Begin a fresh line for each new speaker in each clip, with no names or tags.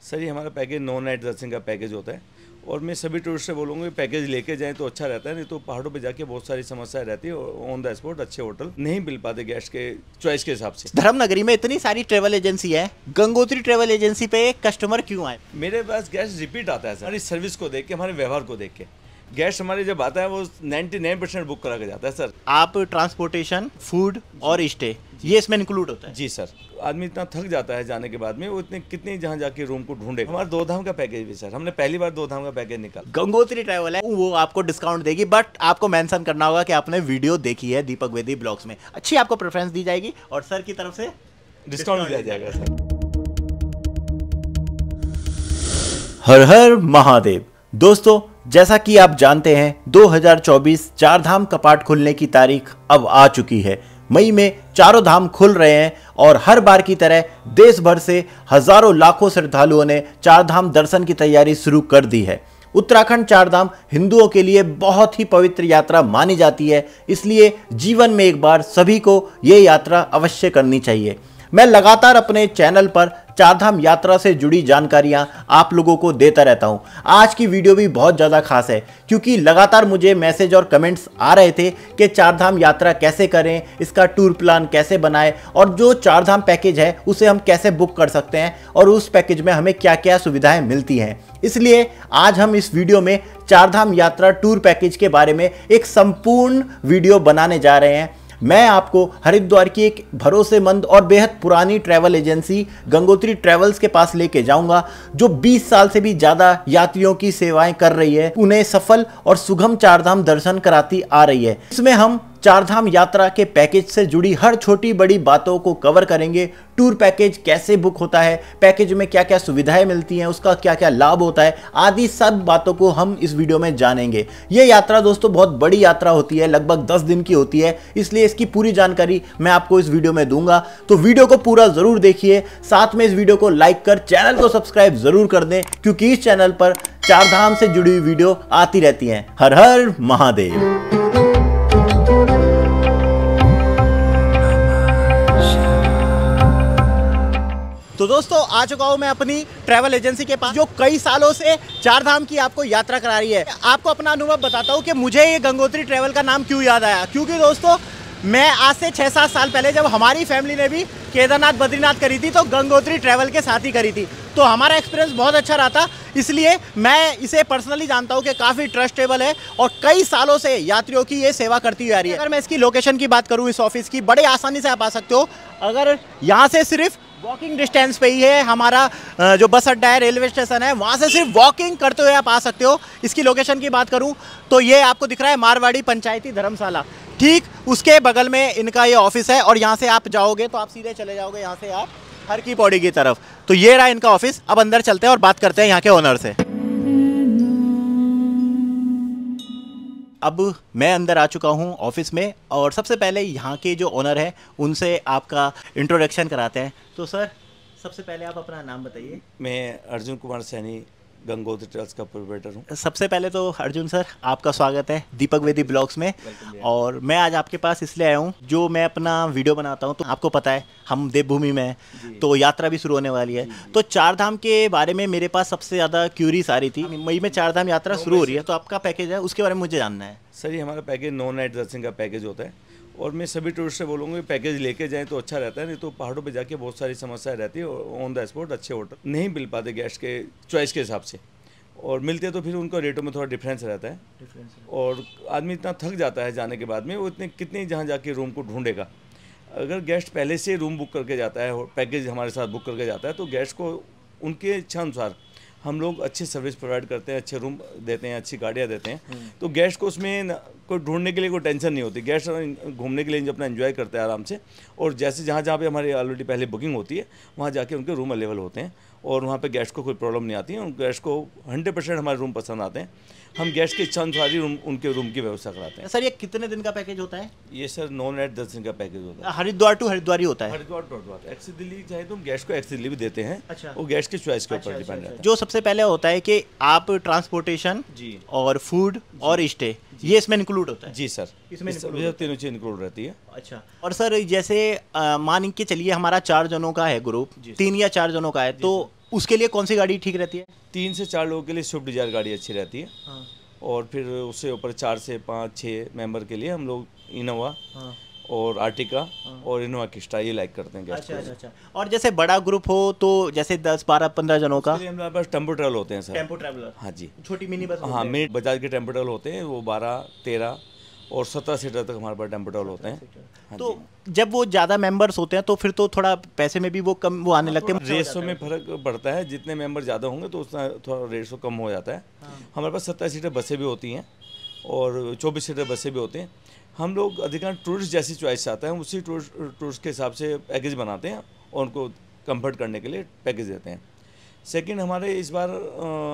Sir ये हमारा package 9 night दर्शन का पैकेज होता है और मैं सभी टूरिस्ट से बोलूँगा पैकेज लेके जाएं तो अच्छा रहता है, नहीं तो पहाड़ों पे जाके बहुत सारी समस्याएं रहती है और ऑन द स्पॉट अच्छे होटल नहीं मिल पाते गेस्ट के चॉइस के हिसाब से।
धर्मनगरी में इतनी सारी ट्रेवल एजेंसी है, गंगोत्री ट्रेवल एजेंसी पे कस्टमर क्यों आए?
मेरे पास गेस्ट रिपीट आता है सर, हमारी सर्विस को देख के, हमारे व्यवहार को देख के। गेस्ट हमारे जब आता है वो 99% बुक करा के जाता है सर।
आप ट्रांसपोर्टेशन, फूड और स्टे ये इसमें इंक्लूड होता है?
जी सर। आदमी इतना थक जाता है जाने के बाद में, वो इतने कितने जहाँ जाके रूम को ढूंढे। हमारा 2 धाम का पैकेज भी सर, हमने पहली बार 2 धाम का पैकेज निकाला।
गंगोत्री ट्रैवल है वो आपको डिस्काउंट देगी, बट आपको मेंशन करना होगा कि आपने वीडियो देखी है दीपक वेदी ब्लॉग्स में। अच्छी आपको प्रेफरेंस दी जाएगी और सर की तरफ से
डिस्काउंट दिया जाएगा सर।
हर हर महादेव। दोस्तों जैसा कि आप जानते हैं 2024 चारधाम कपाट खुलने की तारीख अब आ चुकी है। मई में चारों धाम खुल रहे हैं और हर बार की तरह देश भर से हजारों लाखों श्रद्धालुओं ने चारधाम दर्शन की तैयारी शुरू कर दी है। उत्तराखंड चारधाम हिंदुओं के लिए बहुत ही पवित्र यात्रा मानी जाती है, इसलिए जीवन में एक बार सभी को ये यात्रा अवश्य करनी चाहिए। मैं लगातार अपने चैनल पर चारधाम यात्रा से जुड़ी जानकारियां आप लोगों को देता रहता हूं। आज की वीडियो भी बहुत ज़्यादा खास है क्योंकि लगातार मुझे मैसेज और कमेंट्स आ रहे थे कि चारधाम यात्रा कैसे करें, इसका टूर प्लान कैसे बनाएं और जो चारधाम पैकेज है उसे हम कैसे बुक कर सकते हैं और उस पैकेज में हमें क्या क्या सुविधाएं मिलती हैं। इसलिए आज हम इस वीडियो में चारधाम यात्रा टूर पैकेज के बारे में एक संपूर्ण वीडियो बनाने जा रहे हैं। मैं आपको हरिद्वार की एक भरोसेमंद और बेहद पुरानी ट्रैवल एजेंसी गंगोत्री ट्रैवल्स के पास लेके जाऊंगा, जो 20 साल से भी ज़्यादा यात्रियों की सेवाएं कर रही है, उन्हें सफल और सुगम चारधाम दर्शन कराती आ रही है। इसमें हम चारधाम यात्रा के पैकेज से जुड़ी हर छोटी बड़ी बातों को कवर करेंगे। टूर पैकेज कैसे बुक होता है, पैकेज में क्या क्या सुविधाएं मिलती हैं, उसका क्या क्या लाभ होता है, आदि सब बातों को हम इस वीडियो में जानेंगे। ये यात्रा दोस्तों बहुत बड़ी यात्रा होती है, लगभग 10 दिन की होती है, इसलिए इसकी पूरी जानकारी मैं आपको इस वीडियो में दूंगा। तो वीडियो को पूरा जरूर देखिए, साथ में इस वीडियो को लाइक कर चैनल को सब्सक्राइब जरूर कर दें क्योंकि इस चैनल पर चारधाम से जुड़ी हुई वीडियो आती रहती हैं। हर हर महादेव। तो दोस्तों आ चुका हूं मैं अपनी ट्रैवल एजेंसी के पास जो कई सालों से चारधाम की आपको यात्रा करा रही है। आपको अपना अनुभव बताता हूं कि मुझे ये गंगोत्री ट्रैवल का नाम क्यों याद आया, क्योंकि दोस्तों मैं आज से 6-7 साल पहले जब हमारी फैमिली ने भी केदारनाथ बद्रीनाथ करी थी तो गंगोत्री ट्रैवल के साथ ही करी थी, तो हमारा एक्सपीरियंस बहुत अच्छा रहा था। इसलिए मैं इसे पर्सनली जानता हूं कि काफ़ी ट्रस्टेबल है और कई सालों से यात्रियों की ये सेवा करती हुई आ रही है। अगर मैं इसकी लोकेशन की बात करूं, इस ऑफिस की, बड़े आसानी से आप आ सकते हो। अगर यहाँ से सिर्फ वॉकिंग डिस्टेंस पे ही है हमारा जो बस अड्डा है, रेलवे स्टेशन है, वहाँ से सिर्फ वॉकिंग करते हुए आप आ सकते हो। इसकी लोकेशन की बात करूँ तो ये आपको दिख रहा है मारवाड़ी पंचायती धर्मशाला, ठीक उसके बगल में इनका ये ऑफिस है और यहाँ से आप जाओगे तो आप सीधे चले जाओगे यहाँ से आप हर की पौड़ी की तरफ। तो ये रहा इनका ऑफिस। अब अंदर चलते हैं और बात करते हैं यहाँ के ओनर से। अब मैं अंदर आ चुका हूँ ऑफिस में और सबसे पहले यहाँ के जो ओनर हैं उनसे आपका इंट्रोडक्शन कराते हैं। तो सर सबसे पहले आप अपना नाम बताइए।
मैं अर्जुन कुमार सैनी गंगोत्री ट्रैवल्स का प्रोप्राइटर हूँ।
सबसे पहले तो अर्जुन सर आपका स्वागत है दीपक वेदी ब्लॉग्स में। और मैं आज आपके पास इसलिए आया हूँ, जो मैं अपना वीडियो बनाता हूँ तो आपको पता है हम देवभूमि में हैं तो यात्रा भी शुरू होने वाली है। तो चारधाम के बारे में मेरे पास सबसे ज़्यादा क्यूरीज आ रही थी। मई में चारधाम यात्रा शुरू हो रही है तो आपका पैकेज है उसके बारे में मुझे जानना है।
सर ये हमारा पैकेज 9 नाइट दर्शन का पैकेज होता है और मैं सभी टूरिस्ट से बोलूँगा पैकेज लेके जाएं तो अच्छा रहता है, नहीं तो पहाड़ों पे जाके बहुत सारी समस्याएं रहती है और ऑन द स्पॉट अच्छे होटल नहीं मिल पाते गेस्ट के चॉइस के हिसाब से, और मिलते तो फिर उनको रेटों में थोड़ा डिफरेंस रहता है और आदमी इतना थक जाता है जाने के बाद में, वो इतने कितने जहाँ जाके रूम को ढूंढेगा। अगर गेस्ट पहले से रूम बुक करके जाता है और पैकेज हमारे साथ बुक करके जाता है तो गेस्ट को उनके इच्छा अनुसार हम लोग अच्छी सर्विस प्रोवाइड करते हैं, अच्छे रूम देते हैं, अच्छी गाड़ियाँ देते हैं, तो गेस्ट को उसमें कोई ढूंढने के लिए कोई टेंशन नहीं होती। गेस्ट घूमने के लिए अपना एंजॉय करते हैं आराम से, और जैसे जहाँ जहाँ पे हमारी ऑलरेडी पहले बुकिंग होती है वहाँ जाके उनके रूम अवेलेबल होते हैं और वहाँ पे गेस्ट को कोई प्रॉब्लम नहीं आती है। गेस्ट को 100% हमारे रूम पसंद आते हैं। हम गेस्ट की इच्छा अनुसार ही उनके रूम की व्यवस्था कराते हैं।
सर ये कितने दिन का पैकेज होता है?
ये सर 9 नाइट 10 दिन का पैकेज होता है।
हरिद्वार टू हरिद्वार ही होता है?
हरिद्वार टू हरिद्वार। एक्स दिल्ली चाहे तो हम गेस्ट को एक्स दिल्ली भी देते हैं।
अच्छा।
वो गेस्ट की चॉइस के ऊपर डिपेंड रहता है।
जो सबसे पहले होता है कि आप ट्रांसपोर्टेशन
जी
और फूड और स्टे ये इसमें इंक्लूड होता है?
जी सर, इसमें तीनों चीज इंक्लूड रहती है।
अच्छा। और सर जैसे मान के चलिए हमारा 4 जनों का है ग्रुप, 3 या 4 जनों का है, तो उसके लिए कौन सी गाड़ी ठीक रहती है?
3 से 4 लोगों के लिए स्विफ्ट डिजायर गाड़ी अच्छी रहती है।
हाँ।
और फिर उससे ऊपर 4 से 5-6 मेंबर के लिए हम लोग इनोवा
हाँ।
और आर्टिका और इनोवा क्रिस्टा ये लाइक करते हैं गेस्ट।
अच्छा। और जैसे बड़ा ग्रुप हो तो जैसे 10, 12, 15 जनों का?
हमारे पास टेम्पो ट्रैवल होते हैं सर।
Tempo traveller?
हाँ जी।
छोटी मिनी बस?
हाँ, मिनी बजाज के टेम्पो ट्रैवल होते हैं, वो 12, 13 और 17 सीटर तक हमारे पास टेम्पो ट्रैवल होते हैं। हाँ
तो जब वो ज़्यादा मेंबर्स होते हैं तो फिर तो थोड़ा पैसे में भी वो कम वो आने लगते हैं?
रेशो में फर्क पड़ता है, जितने मेंबर ज़्यादा होंगे तो उतना थोड़ा रेशो कम हो जाता है। हमारे पास 27 सीटर बसें भी होती हैं और 24 सीटर बसें भी होते हैं। हम लोग अधिकांश टूरिस्ट जैसी चॉइस चाहते हैं, उसी टूरिस्ट के हिसाब से पैकेज बनाते हैं और उनको कंफर्ट करने के लिए पैकेज देते हैं। सेकंड, हमारे इस बार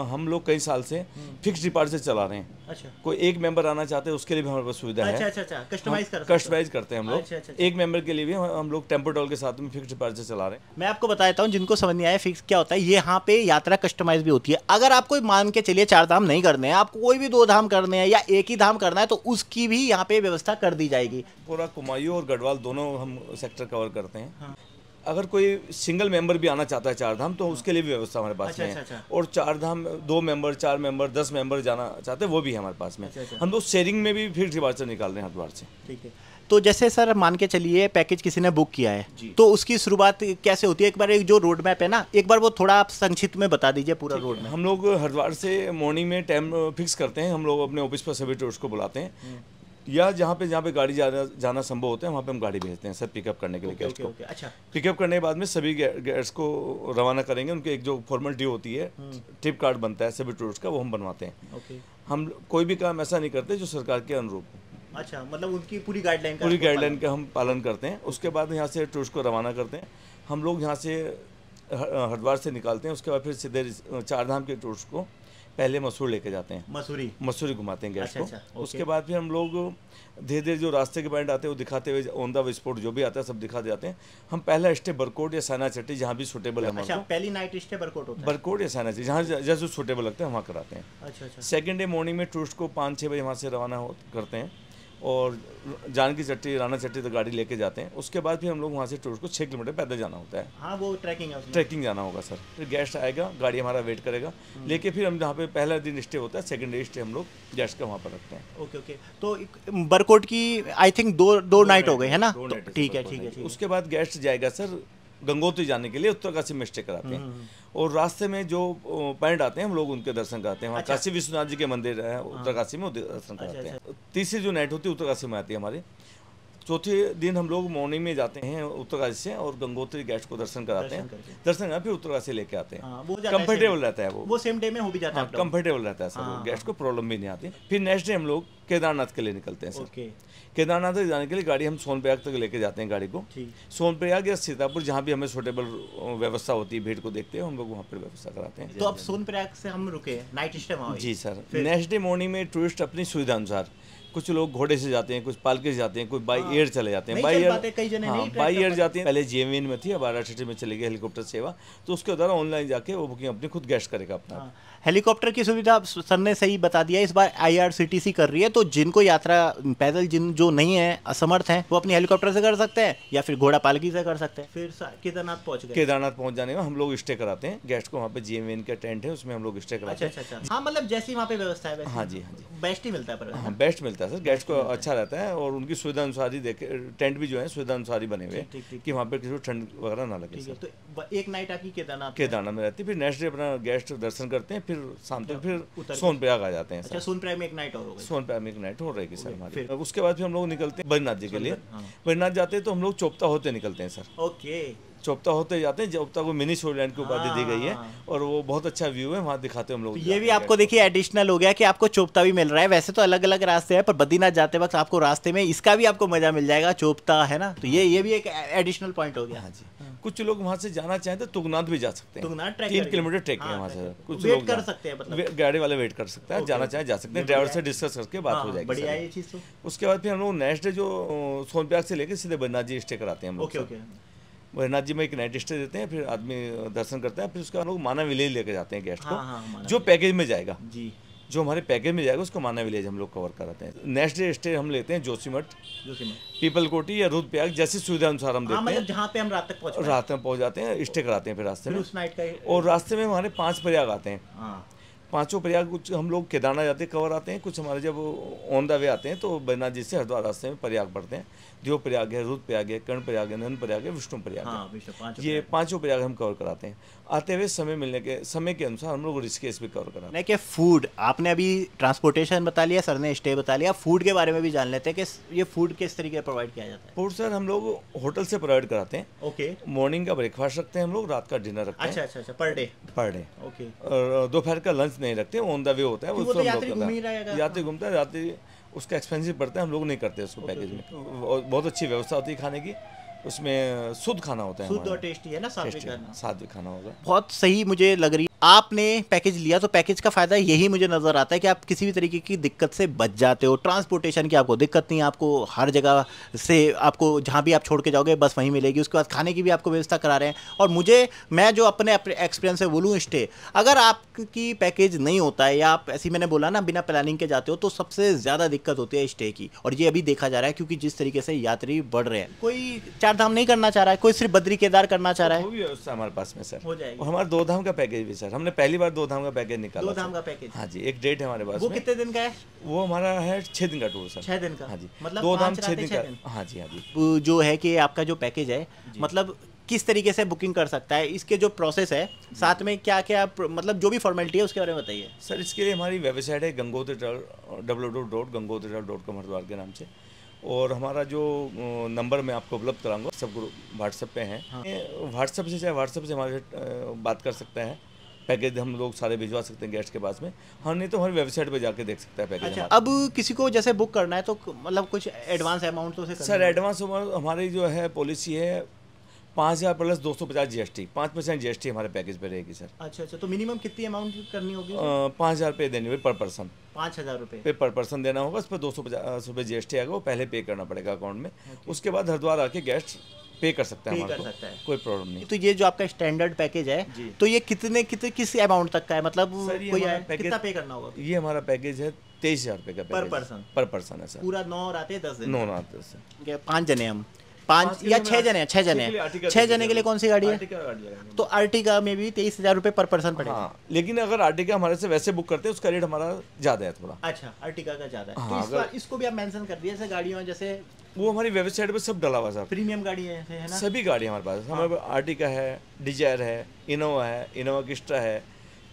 हम लोग कई साल से फिक्स डिपार्चर चला रहे हैं।
अच्छा।
कोई एक मेंबर आना चाहते हैं उसके लिए भी हमारे पास सुविधा है।
अच्छा।
कस्टमाइज करते हैं हम लोग। एक मेंबर के लिए भी हम लोग टेम्पो ट्रैवल के साथ में फिक्स डिपार्चर चला रहे हैं।
मैं आपको बताता हूँ जिनको समझ नहीं आया फिक्स क्या होता है, ये यहाँ पे यात्रा कस्टमाइज भी होती है। अगर आपको मान के चलिए 4 धाम नहीं करने हैं, आपको कोई भी 2 धाम करने हैं या एक ही धाम करना है तो उसकी भी यहाँ पे व्यवस्था कर दी जाएगी।
पूरा कुमायूं और गढ़वाल दोनों हम सेक्टर कवर करते हैं। हाँ। अगर कोई सिंगल मेंबर भी आना चाहता है 4 धाम तो उसके लिए भी व्यवस्था हमारे पास में है। और 4 धाम 2 मेंबर, 4 मेंबर, 10 मेंबर जाना चाहते हैं वो भी हमारे पास में। हम लोग शेयरिंग में भी फिक्स डिपार्चर निकाल रहे हैं हरिद्वार से।
ठीक है। तो जैसे सर मान के चलिए पैकेज किसी ने बुक किया है तो उसकी शुरुआत कैसे होती है? एक बार एक जो रोड मैप है ना, एक बार वो थोड़ा आप संक्षिप्त में बता दीजिए पूरा रोड मैप।
हम लोग हरिद्वार से मॉर्निंग में टाइम फिक्स करते हैं। हम लोग अपने ऑफिस पर सभी टूरिस्ट को बुलाते हैं या जहाँ पे गाड़ी जाना संभव होता है वहाँ पे हम गाड़ी भेजते हैं सर पिकअप करने के लिए गेस्ट को।
अच्छा।
पिकअप करने के बाद में सभी गेस्ट को रवाना करेंगे। उनकी एक जो फॉर्मेलिटी होती है, ट्रिप कार्ड बनता है सभी टूरिस्ट का, वो हम बनवाते हैं। हम कोई भी काम ऐसा नहीं करते जो सरकार के अनुरूप हो।
अच्छा, मतलब उनकी पूरी गाइडलाइन
का हम पालन करते हैं। उसके बाद यहाँ से टूरिस्ट को रवाना करते हैं। हम लोग यहाँ से हरिद्वार से निकालते हैं। उसके बाद फिर सीधे 4 धाम के टूरिस्ट को पहले मसूरी लेके जाते हैं। मसूरी घुमाते हैं गेस्ट को। अच्छा, उसके बाद फिर हम लोग धीरे धीरे जो रास्ते के पॉइंट आते हैं वो दिखाते हुए ऑन द स्पॉट जो भी आता है सब दिखा जाते हैं। हम पहला स्टे बरकोट या सैना चट्टी जहाँ भी सूटेबल है हमारे।
पहली नाइट स्टे बरकोट होता है?
बरकोट या सैना चट्टी जहाँ जैसे सूटेबल लगता है वहाँ कराते हैं। अच्छा। सेकेंड डे मॉर्निंग में टूरिस्ट को 5-6 बजे वहाँ से रवाना करते हैं और जानकी चट्टी, राना चट्टी तक गाड़ी लेके जाते हैं। उसके बाद फिर हम लोग वहाँ से टूरिस्ट को 6 किलोमीटर पैदल जाना होता है।
हाँ, वो
ट्रैकिंग जाना होगा सर। फिर गेस्ट आएगा, गाड़ी हमारा वेट करेगा, लेके फिर हम जहाँ पे पहला दिन स्टे होता है, सेकंड डे स्टे हम लोग गेस्ट का वहाँ पर रखते हैं।
ओके। तो बरकोट की आई थिंक दो नाइट हो गए है ना? ठीक है।
उसके बाद गेस्ट जाएगा सर गंगोत्री जाने के लिए, उत्तरकाशी में स्टे कराते हैं और रास्ते में जो पॉइंट आते हैं हम लोग उनके दर्शन कराते हैं। वहाँ काशी विश्वनाथ जी के मंदिर है उत्तरकाशी में, दर्शन कराते हैं। तीसरी जो नाइट होती है उत्तरकाशी में आती है हमारी। चौथे दिन हम लोग मॉर्निंग में जाते हैं उत्तरकाशी से और गंगोत्री गेस्ट को दर्शन कराते हैं। दर्शन करा फिर उत्तरकाशी लेके आते हैं। कंफर्टेबल रहता है वो सेम डे में हो भी जाता है। कंफर्टेबल रहता है सर, गेस्ट को प्रॉब्लम भी नहीं आती। फिर नेक्स्ट डे हम लोग केदारनाथ के लिए निकलते हैं सर। केदारनाथ तक जाने के लिए गाड़ी हम सोनप्रयाग तक लेके जाते हैं गाड़ी को। सोनप्रयाग या सीतापुर जहाँ भी हमें सूटेबल व्यवस्था होती है, भीड़ को देखते हैं हम लोग वहाँ पर व्यवस्था कराते हैं।
तो अब सोनप्रयाग से हम रुके, नाइट स्टे वहाँ?
जी सर। नेक्स्ट डे मॉर्निंग में टूरिस्ट अपनी सुविधा अनुसार, कुछ लोग घोड़े से जाते हैं, कुछ पालके से जाते हैं, कुछ बाई एयर चले जाते हैं। बाई एयर जाते हैं। पहले JMN में थी, अब RRTC में चली गई हेलीकॉप्टर सेवा। तो उसके द्वारा ऑनलाइन जाके वो बुकिंग अपनी खुद गेस्ट करेगा अपना।
हेलीकॉप्टर की सुविधा सर ने सही बता दिया, इस बार IRCTC कर रही है। तो जिनको यात्रा पैदल जो नहीं है, असमर्थ हैं, वो अपनी हेलीकॉप्टर से कर सकते हैं या फिर घोड़ा पालकी से कर सकते हैं। फिर केदारनाथ
पहुंच जाने में हम लोग स्टे कराते हैं गेस्ट को। वहाँ पे JMN का टेंट है, उसमें हम लोग स्टे कराते हैं।
अच्छा। हाँ, मतलब जैसी वहाँ पे व्यवस्था है।
हाँ जी।
बेस्ट ही मिलता है।
हाँ, बेस्ट मिलता है सर, गेस्ट को अच्छा रहता है और उनकी सुविधा अनुसार ही देखे। टेंट भी जो है सुविधा अनुसार ही बने हुए कि वहाँ पे किसी को ठंड वगैरह ना लगे।
तो एक नाइट आपकी
केदारनाथ में रहती है। फिर नेक्स्ट डे अपना गेस्ट दर्शन करते हैं, फिर शाम तक फिर सोनप्रयाग आ जाते हैं।
अच्छा, सोनप्रयाग में एक नाइट और हो गई?
सोनप्रयाग में एक नाइट हो रहेगी सर हमारी। उसके बाद फिर हम लोग निकलते हैं बद्रीनाथ जी के लिए। बद्रीनाथ जाते हैं तो हम लोग चोपता होते निकलते हैं सर।
ओके।
चोपता होते जाते हैं। चोपता को मिनी स्विट्जरलैंड की उपाधि दी गई है और वो बहुत अच्छा व्यू है, वहाँ दिखाते हैं हम लोग।
ये भी आपको देखिए एडिशनल हो गया कि आपको चोपता भी मिल रहा है। वैसे तो अलग अलग रास्ते हैं, पर बद्रीनाथ जाते वक्त आपको रास्ते में इसका भी आपको मजा मिल जाएगा, चोपता है ना। तो ये भी एक एडिशनल पॉइंट हो गया।
हाँ जी। कुछ लोग वहाँ से जाना चाहें तो तुंगनाथ भी जा सकते हैं। 3 किलोमीटर ट्रैक है वहाँ से। कुछ लोग
कर सकते हैं, मतलब
गाड़ी वाले वेट कर सकते हैं, जाना चाहे जा सकते हैं। ड्राइवर से डिस्कस करके बात हो जाएगी।
बढ़िया ये चीज़। तो
उसके बाद फिर हम लोग नेक्स्ट डे जो सोनप्रयाग से लेकर सीधे बद्रीनाथ जी स्टे कराते हैं हम लोग। बद्रीनाथ जी में एक नाइट स्टे देते हैं, फिर आदमी दर्शन करता है। फिर उसके बाद लोग माना विलेज लेके जाते हैं गेस्ट को, जो पैकेज में जाएगा। जो हमारे पैकेज में जाएगा उसको माना विलेज हम लोग कवर कराते हैं। नेक्स्ट डे स्टे हम लेते हैं जोशीमठ, पीपल कोटी या रुद्रप्रयाग, जैसी सुविधा अनुसार हम देते हैं।
जहाँ पे हम रात तक
पहुँच जाते हैं, स्टे कराते हैं फिर रास्ते में। और रास्ते में हमारे 5 प्रयाग आते हैं। पांचों प्रयाग, कुछ हम लोग केदारनाथ जाते कवर आते हैं, कुछ हमारे जब ऑन द वे आते हैं तो बद्रीनाथ जी से हरिद्वार रास्ते में प्रयाग पड़ते हैं। देव प्रयाग है, रुद्र प्रयाग है, कर्ण प्रयाग है, नंद प्रयाग है, विष्णु प्रयाग है। ये 5 प्रयाग हम कवर कराते हैं। आते हुए समय के अनुसार हम लोग ऋषिकेश भी कवर कराते हैं।
कि फूड आपने अभी ट्रांसपोर्टेशन बता लिया, सर ने स्टे बता लिया, फूड के बारे में भी जान लेते हैं कि ये फूड किस तरीके से प्रोवाइड किया जाता है।
फूड सर हम लोग होटल से प्रोवाइड कराते हैं।
ओके।
मॉर्निंग का ब्रेकफास्ट रखते हैं हम लोग, रात का डिनर रखते हैं।
अच्छा, पर डे।
ओके। और दोपहर का लंच नहीं रखते, ऑन द वे होता है,
वो तो यात्री
घूमता है, यात्री उसका एक्सपेंसिव पड़ता है, हम लोग नहीं करते उसको पैकेज में। बहुत अच्छी व्यवस्था होती है खाने की, उसमें शुद्ध खाना होता है,
शुद्ध और टेस्टी है ना,
सात्विक खाना होगा।
बहुत सही मुझे लग रही। आपने पैकेज लिया तो पैकेज का फायदा यही मुझे नजर आता है कि आप किसी भी तरीके की दिक्कत से बच जाते हो। ट्रांसपोर्टेशन की आपको दिक्कत नहीं, आपको हर जगह से आपको जहाँ भी आप छोड़ के जाओगे बस वहीं मिलेगी। उसके बाद खाने की भी आपको व्यवस्था करा रहे हैं। और मैं जो अपने एक्सपीरियंस से बोलूँ, स्टे अगर आपकी पैकेज नहीं होता है या आप ऐसी मैंने बोला ना बिना प्लानिंग के जाते हो तो सबसे ज़्यादा दिक्कत होती है स्टे की। और ये अभी देखा जा रहा है क्योंकि जिस तरीके से यात्री बढ़ रहे हैं, कोई 4 धाम नहीं करना चाह रहा है, कोई सिर्फ बद्री केदार करना चाह रहा है,
वो भी व्यवस्था हमारे पास में सर
हो जाएगी।
हमारा 2 धाम का पैकेज भी सर, हमने पहली बार 2 धाम का पैकेज निकाला।
2 धाम का पैकेज?
हाँ जी, एक डेट है हमारे पास।
वो कितने दिन का है?
वो हमारा है 6 दिन का टूर सर।
6 दिन का?
हाँ जी,
मतलब
2 धाम 6 दिन का। हाँ जी।
जो है कि आपका जो पैकेज है, मतलब किस तरीके से बुकिंग कर सकता है, इसके जो प्रोसेस है, साथ में क्या क्या मतलब जो भी फॉर्मेलिटी है उसके बारे में बताइए
सर। इसके लिए हमारी वेबसाइट है गंगोत्री ट्रैवल, www.gangotri.com हरिद्वार के नाम से। और हमारा जो नंबर मैं आपको उपलब्ध कराऊंगा, सब ग्रुप व्हाट्सएप पे हैं। व्हाट्सएप से हमारे बात कर सकते हैं, पैकेज हम लोग सारे भिजवा सकते हैं गेस्ट के पास में। हाँ, नहीं तो हमारी वेबसाइट पे जाके देख सकता है पैकेज।
अच्छा, अब किसी को जैसे बुक करना है तो मतलब कुछ एडवांस अमाउंट तो
सर एडवांस हमारी जो है पॉलिसी है 5,000 प्लस 250 GST, 5% GST हमारे पैकेज पे रहेगी सर।
अच्छा, तो मिनिमम कितनी अमाउंट करनी होगी?
5,000 रुपये देनी होगी पर पर्सन।
5,000 रुपये
पे पर पर्सन देना होगा। उस पर 250 रुपये GST आएगा, वो पहले पे करना पड़ेगा अकाउंट में। उसके बाद हरिद्वार आके गेस्ट पे कर सकता है, कोई प्रॉब्लम नहीं।
तो ये जो आपका स्टैंडर्ड पैकेज है तो ये किस अमाउंट तक का है, मतलब कोई कितना पे करना होगा?
ये हमारा पैकेज है 23,000 रुपये का पर पर्सन है सर।
पूरा 9 रातें 10 दिन?
9 रात 10 दिन।
5 जने हम, 5 या 6 जने? 6 जने के लिए कौन सी गाड़ी है? तो आर्टिका में भी 23,000 रुपये पर पर्सन पड़ेगा।
हाँ, लेकिन अगर आर्टिका हमारे से वैसे बुक करते हैं उसका रेट हमारा ज़्यादा है थोड़ा।
अच्छा, आर्टिका का ज़्यादा है। हाँ, तो इसको भी आप मेंशन कर दिए, जैसे गाड़ियों जैसे
वो हमारी वेबसाइट पे सब डला हुआ सर।
प्रीमियम गाड़ी है ना?
सभी गाड़ी हमारे पास। हमारे पास आर्टिका है, डिजायर है, इनोवा है, इनोवा क्रिस्टा है,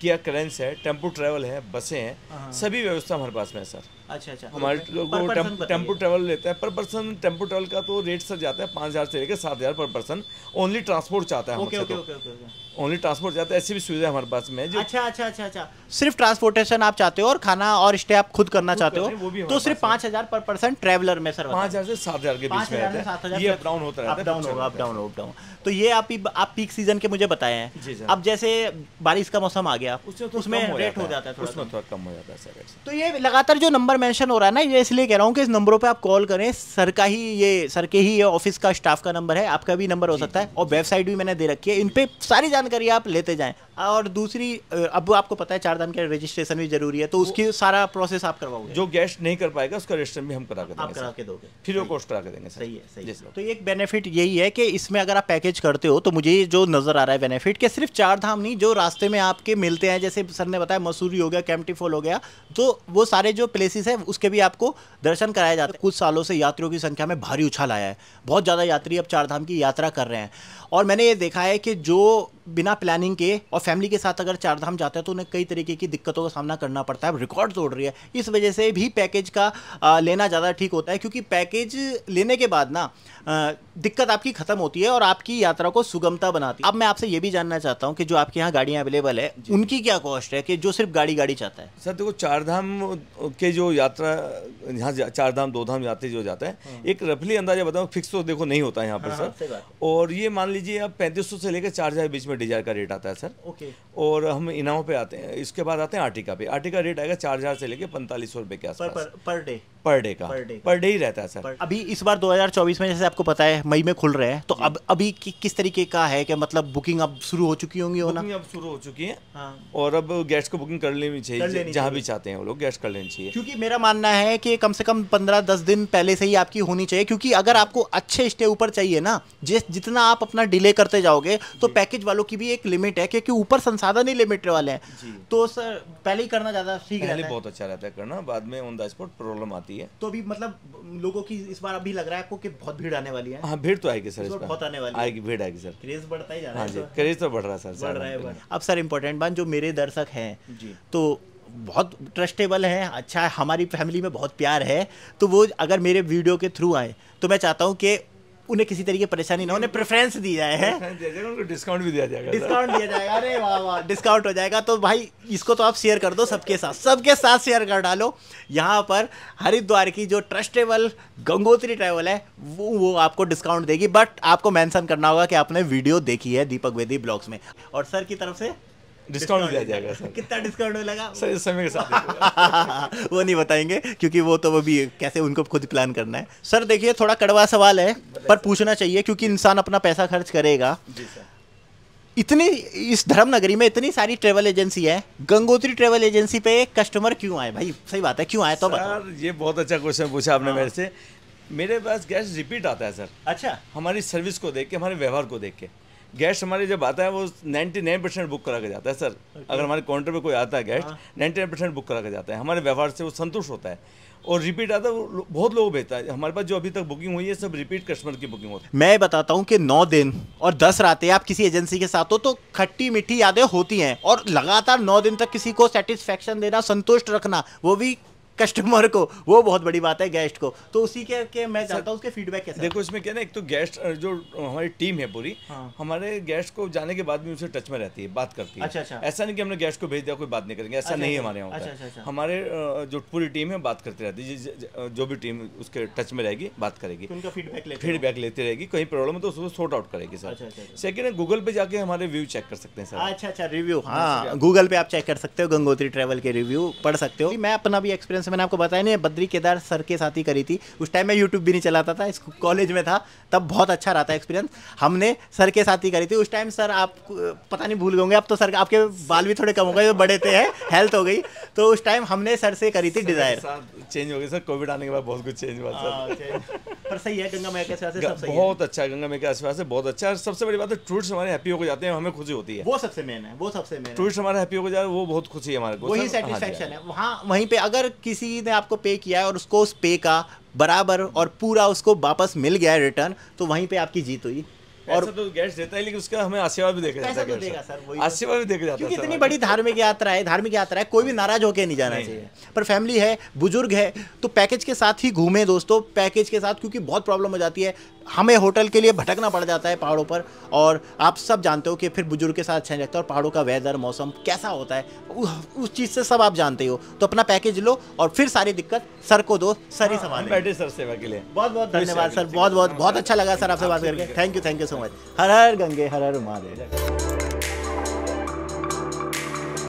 किया करेंस है, टेम्पो ट्रैवल है, बसें हैं, सभी व्यवस्था हमारे पास में है सर।
अच्छा।
हमारे लोग टेम्पो ट्रैवल लेता है पर पर्सन। टेम्पो ट्रैवल का तो रेट सर जाता है 5,000 से लेकर 7,000 पर पर्सन। ओनली ट्रांसपोर्ट चाहता है ओनली ट्रांसपोर्ट चाहता है। ऐसी भी सुविधा हमारे पास में है।
अच्छा, सिर्फ ट्रांसपोर्टेशन आप चाहते हो और खाना और स्टे आप खुद करना चाहते हो तो सिर्फ 5,000 पर पर्सन ट्रैवलर में सर?
5,000 से 7,000 के बीच में रहता है। ये अप डाउन होता रहता है,
अप डाउन। तो ये आप पीक सीजन के मुझे बताए हैं। अब जैसे बारिश का मौसम आ गया, उसमें रेट हो जाता है,
उसमें थोड़ा कम हो जाता है सर।
तो ये लगातार जो नंबर मेंशन हो रहा है ना, ये इसलिए कह रहा हूँ कि इस नंबरों पे आप कॉल करें। सर के ही ये ऑफिस का स्टाफ का नंबर है, आपका भी नंबर हो सकता है। और वेबसाइट भी मैंने दे रखी है, इन पे सारी जानकारी आप लेते जाएं। और दूसरी, अब आपको पता है 4 धाम के रजिस्ट्रेशन भी जरूरी है, तो उसकी सारा प्रोसेस आप करवाओगे?
जो गेस्ट नहीं कर पाएगा उसका रजिस्ट्रेशन भी हम करा के
दोगे?
फ्री ऑफ कॉस्ट करा के देंगे।
सही है। तो एक बेनिफिट यही है कि इसमें अगर आप पैकेज करते हो तो मुझे जो नजर आ रहा है बेनिफिट कि सिर्फ 4 धाम नहीं, जो रास्ते में आपके मिलते हैं, जैसे सर ने बताया मसूरी हो गया, कैंपटी फॉल हो गया, तो वो सारे जो प्लेसेस है उसके भी आपको दर्शन कराए जाते हैं। कुछ सालों से यात्रियों की संख्या में भारी उछाल आया है, बहुत ज़्यादा यात्री अब 4 धाम की यात्रा कर रहे हैं। और मैंने ये देखा है कि जो बिना प्लानिंग के और फैमिली के साथ अगर 4 धाम जाता है तो उन्हें कई तरीके की दिक्कतों का सामना करना पड़ता है। रिकॉर्ड तोड़ रही है, इस वजह से भी पैकेज का लेना ज़्यादा ठीक होता है, क्योंकि पैकेज लेने के बाद ना दिक्कत आपकी खत्म होती है और आपकी यात्रा को सुगमता बनाती है। अब मैं आपसे ये भी जानना चाहता हूँ कि जो आपके यहाँ गाड़ियाँ अवेलेबल है उनकी क्या कॉस्ट है, कि जो सिर्फ गाड़ी चाहता है?
सर देखो, 4 धाम के जो यात्रा, यहाँ 4 धाम 2 धाम यात्री जो जाता है, एक रफली अंदाजा बताऊँ, फिक्स तो देखो नहीं होता है यहाँ पर सर। और ये मान लीजिए आप 3500 से लेकर 4,000 के बीच में में डिजायर का रेट आता है सर।
ओके।
और हम इनामों पे आते हैं, इसके बाद आते हैं आर्टिका पे। आर्टिका रेट आएगा 4000 से लेके 4500 रुपये के आसपास
पर डे।
पर डे का, पर डे ही रहता है सर।
अभी इस बार 2024 में जैसे आपको पता है मई में खुल रहे हैं, तो अब अभी किस तरीके का है कि मतलब बुकिंग अब शुरू हो चुकी होंगी?
बुकिंग अब शुरू हो चुकी है। हाँ। और अब गेस्ट को बुकिंग कर लेनी चाहिए, जहाँ भी चाहते हैं वो लोग गेस्ट कर लेनी चाहिए।
क्योंकि मेरा मानना है कि कम से कम 15-10 दिन पहले से ही आपकी होनी चाहिए, क्योंकि अगर आपको अच्छे स्टे ऊपर चाहिए ना, जितना आप अपना डिले करते जाओगे तो पैकेज वालों की भी एक लिमिट है, क्योंकि ऊपर संसाधन ही लिमिटेड वाले हैं। तो सर पहले ही करना ज़्यादा ठीक रहता है।
पहले बहुत अच्छा रहता है करना, बाद में ऑन द स्पॉट प्रॉब्लम आती है।
तो अभी मतलब लोगों की इस बार अभी लग रहा है आपको कि बहुत भीड़ आने वाली है?
हाँ, भीड़ तो आएगी सर, इस बार
बहुत आने वाली
आएगी, भीड़ आएगी सर।
क्रेज बढ़ता ही जा रहा है।
हाँ जी, क्रेज तो बढ़ रहा है सर,
बढ़ रहा है। अब सर इम्पोर्टेंट बात, जो मेरे दर्शक हैं तो बहुत ट्रस्टेबल है, अच्छा है, हमारी फैमिली में बहुत प्यार है, तो वो अगर मेरे वीडियो के थ्रू आए तो मैं चाहता हूँ कि उन्हें किसी तरीके की परेशानी ना, उन्हें प्रेफरेंस दी जाए है,
उनको डिस्काउंट भी दिया जाएगा।
डिस्काउंट दिया जाएगा। अरे वाह वाह, डिस्काउंट हो जाएगा। तो भाई इसको तो आप शेयर कर दो सबके साथ शेयर कर डालो। यहाँ पर हरिद्वार की जो ट्रस्टेबल गंगोत्री ट्रैवल है वो आपको डिस्काउंट देगी, बट आपको मेंशन करना होगा कि आपने वीडियो देखी है दीपक वेदी ब्लॉग्स में। और सर की तरफ से
डिस्काउंट दिया जाएगा सर।
कितना डिस्काउंट मिलेगा
सर इस समय के साथ?
वो नहीं बताएंगे, क्योंकि वो तो भी कैसे उनको खुद प्लान करना है। सर देखिए, थोड़ा कड़वा सवाल है पर पूछना चाहिए, क्योंकि इंसान अपना पैसा खर्च करेगा।
जी सर।
इतनी इस धर्म नगरी में इतनी सारी ट्रेवल एजेंसी है, गंगोत्री ट्रेवल एजेंसी पे कस्टमर क्यों आए भाई? सही बात है, क्यों आए? तो
सर ये बहुत अच्छा क्वेश्चन पूछा आपने मेरे से। मेरे पास गेस्ट रिपीट आता है सर।
अच्छा।
हमारी सर्विस को देख के, हमारे व्यवहार को देख के गेस्ट हमारे जब आता है वो 99% बुक करा के जाता है सर। अगर हमारे काउंटर पे कोई आता है गेस्ट, 99% बुक करा के जाता है। हमारे व्यवहार से वो संतुष्ट होता है और रिपीट आता है। वो बहुत लोग भेजता है हमारे पास, जो अभी तक बुकिंग हुई है सब रिपीट कस्टमर की बुकिंग होती है।
मैं बताता हूँ कि 9 दिन और 10 रातें आप किसी एजेंसी के साथ हो तो खट्टी मीठी यादें होती हैं, और लगातार 9 दिन तक किसी को सेटिस्फेक्शन देना, संतुष्ट रखना, वो भी कस्टमर को, वो बहुत बड़ी बात है गेस्ट को। तो उसी के मैं चाहता हूँ उसके फीडबैक कैसे।
देखो इसमें क्या ना, एक तो गेस्ट जो हमारी टीम है पूरी, हमारे गेस्ट को जाने के बाद भी उनसे टच में रहती है, बात करती है।
अच्छा।
ऐसा नहीं कि हमने गेस्ट को भेज दिया कोई बात नहीं करेंगे, ऐसा नहीं हमारे यहाँ होता है। हमारे जो पूरी टीम है बात करती रहती है, जो भी टीम उसके टच में रहेगी बात करेगी,
उनका
फीडबैक लेती रहेगी। कहीं प्रॉब्लम है तो उसको सॉर्ट आउट करेगी सर। सेकंड, गूगल पे जाके हमारे रिव्यू चेक कर सकते हैं सर।
अच्छा, रिव्यू, हाँ गूगल पे आप चेक कर सकते हो, गंगोत्री ट्रैवल के रिव्यू पढ़ सकते हो। मैं अपना भी एक्सपीरियंस मैंने आपको बताया नहीं, बद्री केदार सर के साथ ही करी थी। उस टाइम मैं यूट्यूब भी नहीं चलाता था, इस कॉलेज में था, तब बहुत अच्छा रहा था एक्सपीरियंस। हमने सर के साथ ही करी थी। उस टाइम सर आप पता नहीं भूल गए, अब तो सर आपके बाल भी थोड़े कम हो गए, बड़े थे, हेल्थ हो गई, तो उस टाइम हमने सर से करी थी डिजायर।
चेंज हो गया सर, कोविड आने के बाद बहुत कुछ चेंज हुआ सर।
पर सही है, गंगा मैया के आसपास सब सही है,
बहुत अच्छा है, गंगा मैया के आसपास से बहुत अच्छा है। सबसे बड़ी बात है टूरिस्ट हमारे हैप्पी होकर जाते हैं, हमें खुशी होती है,
वो सबसे मेन है, वो सबसे मेन।
टूरिस्ट हमारे हैप्पी होकर जाए वो बहुत खुशी है हमारे को,
वही सेटिस्फेक्शन है वहाँ। वहीं पे अगर किसी ने आपको पे किया है और उसको उस पे का बराबर और पूरा उसको वापस मिल गया है रिटर्न, तो वहीं पे आपकी जीत हुई।
और तो गेस्ट देता है, लेकिन उसका हमें आशीर्वाद भी देखा जाता है, आशीर्वाद भी देखा जाता है,
क्योंकि इतनी बड़ी धार्मिक यात्रा है, कोई भी नाराज होकर नहीं जाना चाहिए। पर फैमिली है, बुजुर्ग है, तो पैकेज के साथ ही घूमें दोस्तों, पैकेज के साथ, क्योंकि बहुत प्रॉब्लम हो जाती है, हमें होटल के लिए भटकना पड़ जाता है पहाड़ों पर, और आप सब जानते हो कि फिर बुजुर्ग के साथ अच्छा नहीं लगता, और पहाड़ों का वेदर, मौसम कैसा होता है उस चीज़ से सब आप जानते हो। तो अपना पैकेज लो और फिर सारी दिक्कत सर को दो, सर ही संभालें।
बैठे सर सेवा के लिए
बहुत बहुत धन्यवाद सर, बहुत अच्छा लगा सर आपसे बात करके। Thank you so much. Her her Gange, her her Mahadev.